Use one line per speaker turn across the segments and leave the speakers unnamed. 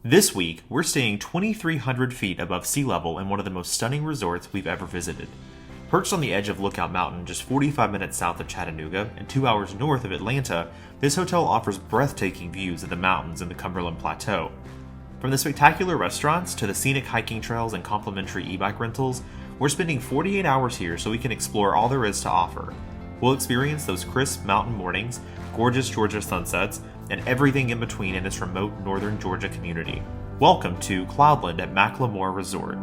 This week, we're staying 2,300 feet above sea level in one of the most stunning resorts we've ever visited. Perched on the edge of Lookout Mountain just 45 minutes south of Chattanooga and 2 hours north of Atlanta, this hotel offers breathtaking views of the mountains and the Cumberland Plateau. From the spectacular restaurants to the scenic hiking trails and complimentary e-bike rentals, we're spending 48 hours here so we can explore all there is to offer. We'll experience those crisp mountain mornings, gorgeous Georgia sunsets, and everything in between in this remote northern Georgia community. Welcome to Cloudland at Macklemore Resort.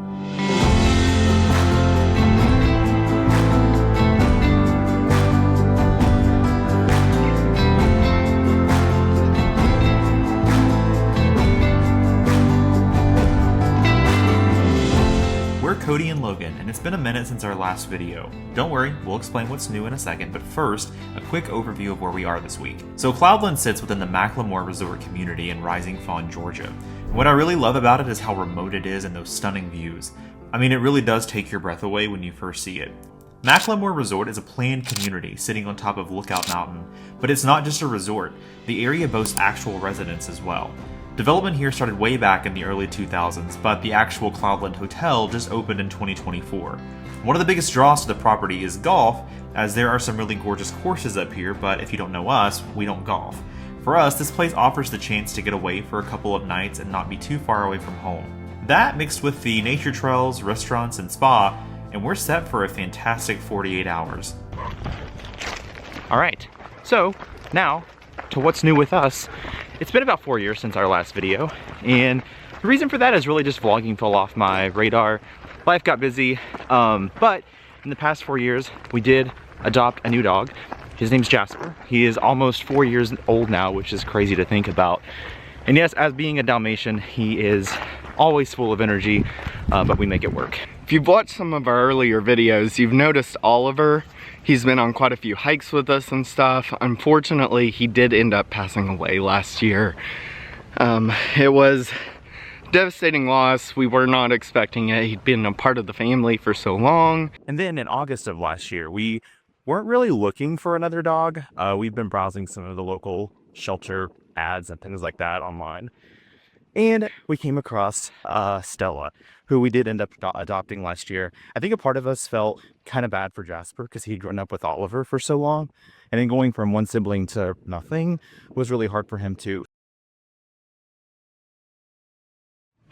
We're Cody and Logan, and it's been a minute since our last video. Don't worry, we'll explain what's new in a second, but first, a quick overview of where we are this week. So Cloudland sits within the Macklemore Resort community in Rising Fawn, Georgia. And what I really love about it is how remote it is and those stunning views. I mean, it really does take your breath away when you first see it. Macklemore Resort is a planned community sitting on top of Lookout Mountain, but it's not just a resort. The area boasts actual residents as well. Development here started way back in the early 2000s, but the actual Cloudland Hotel just opened in 2024. One of the biggest draws to the property is golf, as there are some really gorgeous courses up here, but if you don't know us, we don't golf. For us, this place offers the chance to get away for a couple of nights and not be too far away from home. That mixed with the nature trails, restaurants, and spa, and we're set for a fantastic 48 hours.
All right, so now to what's new with us. It's been about 4 years since our last video, and the reason for that is really just vlogging fell off my radar. Life got busy, but in the past 4 years, we did adopt a new dog. His name's Jasper. He is almost 4 years old now, which is crazy to think about. And yes, as being a Dalmatian, he is always full of energy, but we make it work.
If you've watched some of our earlier videos, you've noticed Oliver. He's been on quite a few hikes with us and stuff. Unfortunately, he did end up passing away last year. It was a devastating loss. We were not expecting it. He'd been a part of the family for so long.
And then in August of last year, we weren't really looking for another dog. We've been browsing some of the local shelter ads and things like that online. And we came across Stella, who we did end up adopting last year. I think a part of us felt kind of bad for Jasper because he'd grown up with Oliver for so long. And then going from one sibling to nothing was really hard for him too.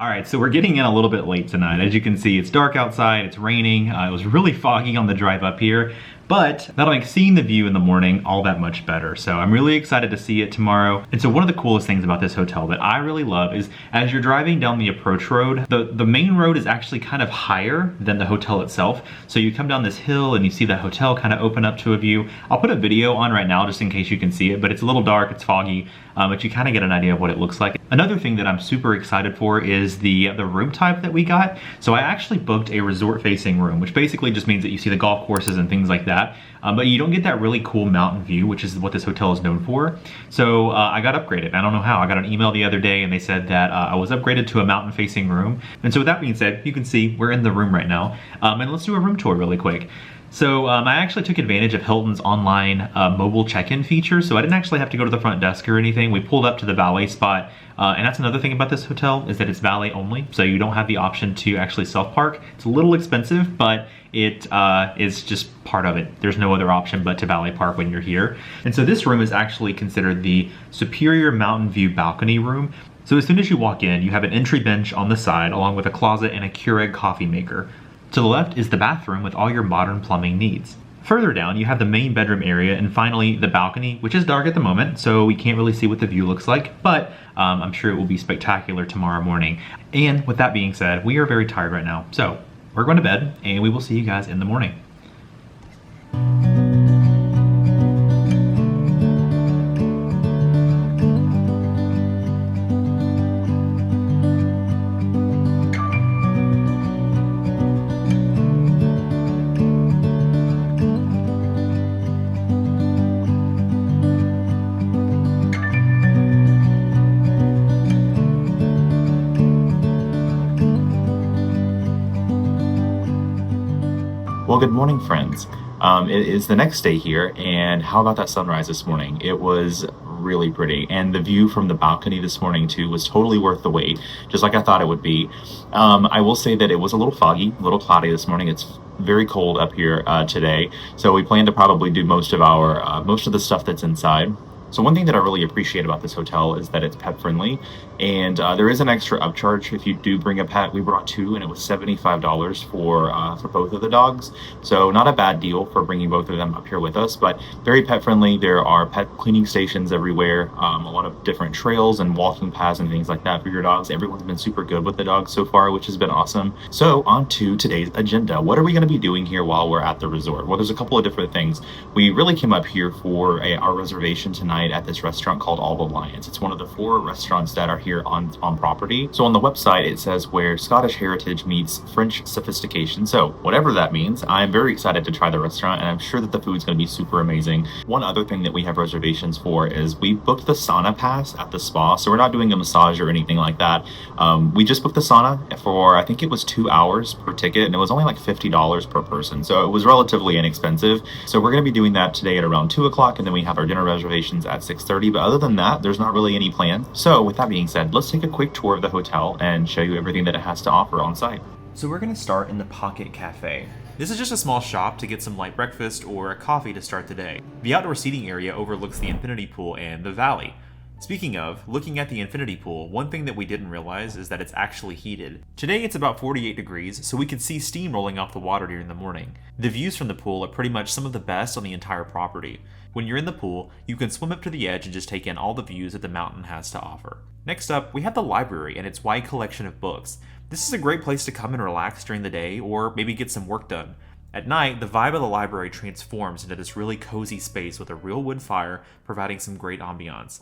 All right, so we're getting in a little bit late tonight. As you can see, it's dark outside, it's raining. It was really foggy on the drive up here, but that'll make seeing the view in the morning all that much better. So I'm really excited to see it tomorrow. And so one of the coolest things about this hotel that I really love is as you're driving down the approach road, the main road is actually kind of higher than the hotel itself. So you come down this hill and you see the hotel kind of open up to a view. I'll put a video on right now just in case you can see it, but it's a little dark, it's foggy, but you kind of get an idea of what it looks like. Another thing that I'm super excited for is the room type that we got. So I actually booked a resort facing room, which basically just means that you see the golf courses and things like that. But you don't get that really cool mountain view, which is what this hotel is known for. So I got upgraded. I don't know how. I got an email the other day and they said that I was upgraded to a mountain facing room. And so with that being said, you can see we're in the room right now. And let's do a room tour really quick. So I actually took advantage of Hilton's online mobile check-in feature, so I didn't actually have to go to the front desk or anything. We pulled up to the valet spot, and that's another thing about this hotel is that it's valet only, so you don't have the option to actually self-park. It's a little expensive, but it is just part of it. There's no other option but to valet park when you're here. And so this room is actually considered the Superior Mountain View Balcony Room. So as soon as you walk in, you have an entry bench on the side along with a closet and a Keurig coffee maker. To the left is the bathroom with all your modern plumbing needs. Further down, you have the main bedroom area and finally the balcony, which is dark at the moment, so we can't really see what the view looks like, but I'm sure it will be spectacular tomorrow morning. And with that being said, we are very tired right now, so we're going to bed and we will see you guys in the morning. Well, good morning, friends. It is the next day here, and how about that sunrise this morning? It was really pretty. And the view from the balcony this morning too was totally worth the wait, just like I thought it would be. I will say that it was a little foggy, a little cloudy this morning. It's very cold up here today, so we plan to probably do most of the stuff that's inside. So one thing that I really appreciate about this hotel is that it's pet friendly, and there is an extra upcharge if you do bring a pet. We brought 2 and it was $75 for both of the dogs. So not a bad deal for bringing both of them up here with us, but very pet friendly. There are pet cleaning stations everywhere, a lot of different trails and walking paths and things like that for your dogs. Everyone's been super good with the dogs so far, which has been awesome. So on to today's agenda. What are we going to be doing here while we're at the resort? Well, there's a couple of different things. We really came up here for our reservation tonight at this restaurant called All Alliance. It's one of the 4 restaurants that are here on property. So on the website it says where Scottish heritage meets French sophistication. So whatever that means, I'm very excited to try the restaurant, and I'm sure that the food's going to be super amazing. One other thing that we have reservations for is we booked the sauna pass at the spa, so we're not doing a massage or anything like that. We just booked the sauna for, I think it was 2 hours per ticket, and it was only like $50 per person, so it was relatively inexpensive. So we're going to be doing that today at around 2 o'clock, and then we have our dinner reservations at 6:30, but other than that, there's not really any plan. So with that being said, let's take a quick tour of the hotel and show you everything that it has to offer on site.
So we're gonna start in the Pocket Cafe. This is just a small shop to get some light breakfast or a coffee to start the day. The outdoor seating area overlooks the infinity pool and the valley. Speaking of, looking at the infinity pool, one thing that we didn't realize is that it's actually heated. Today it's about 48 degrees, so we can see steam rolling off the water during the morning. The views from the pool are pretty much some of the best on the entire property. When you're in the pool, you can swim up to the edge and just take in all the views that the mountain has to offer. Next up, we have the library and its wide collection of books. This is a great place to come and relax during the day, or maybe get some work done. At night, the vibe of the library transforms into this really cozy space with a real wood fire, providing some great ambiance.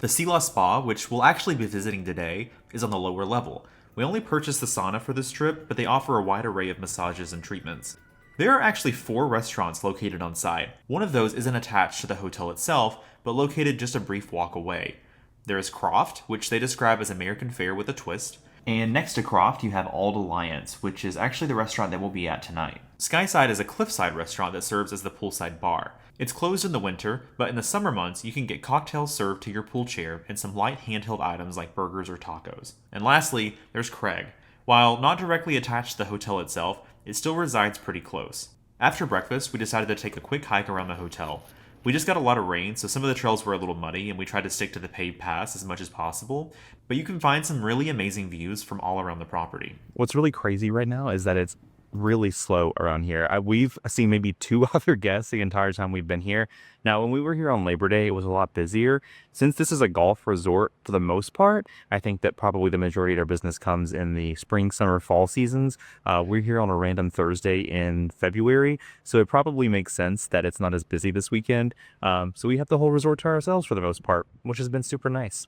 The Sea Spa, which we'll actually be visiting today, is on the lower level. We only purchased the sauna for this trip, but they offer a wide array of massages and treatments. There are actually 4 restaurants located on site. One of those isn't attached to the hotel itself, but located just a brief walk away. There is Croft, which they describe as American fare with a twist. And next to Croft, you have Auld Alliance, which is actually the restaurant that we'll be at tonight. Skyside is a cliffside restaurant that serves as the poolside bar. It's closed in the winter, but in the summer months, you can get cocktails served to your pool chair and some light handheld items like burgers or tacos. And lastly, there's Craig. While not directly attached to the hotel itself, it still resides pretty close. After breakfast, we decided to take a quick hike around the hotel. We just got a lot of rain, so some of the trails were a little muddy, and we tried to stick to the paved paths as much as possible, but you can find some really amazing views from all around the property.
What's really crazy right now is that it's really slow around here. We've seen maybe 2 other guests the entire time we've been here. Now, when we were here on Labor Day, it was a lot busier. Since this is a golf resort for the most part, I think that probably the majority of our business comes in the spring, summer, fall seasons. We're here on a random Thursday in February, so it probably makes sense that it's not as busy this weekend. So we have the whole resort to ourselves for the most part, which has been super nice.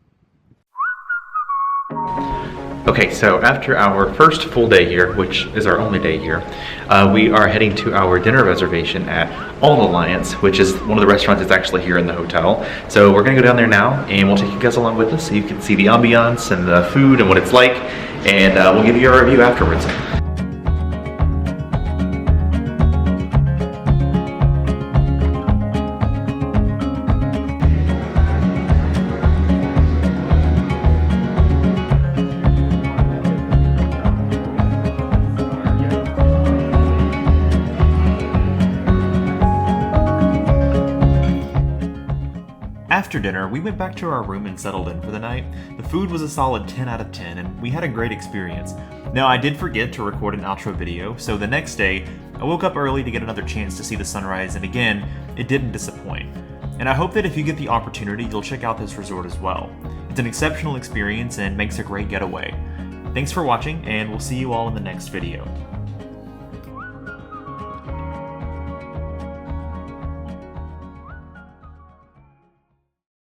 Okay, so after our first full day here, which is our only day here, we are heading to our dinner reservation at Auld Alliance, which is one of the restaurants that's actually here in the hotel. So we're gonna go down there now, and we'll take you guys along with us so you can see the ambiance and the food and what it's like, and we'll give you a review afterwards.
After dinner, we went back to our room and settled in for the night. The food was a solid 10 out of 10, and we had a great experience. Now, I did forget to record an outro video, so the next day, I woke up early to get another chance to see the sunrise, and again, it didn't disappoint. And I hope that if you get the opportunity, you'll check out this resort as well. It's an exceptional experience and makes a great getaway. Thanks for watching, and we'll see you all in the next video.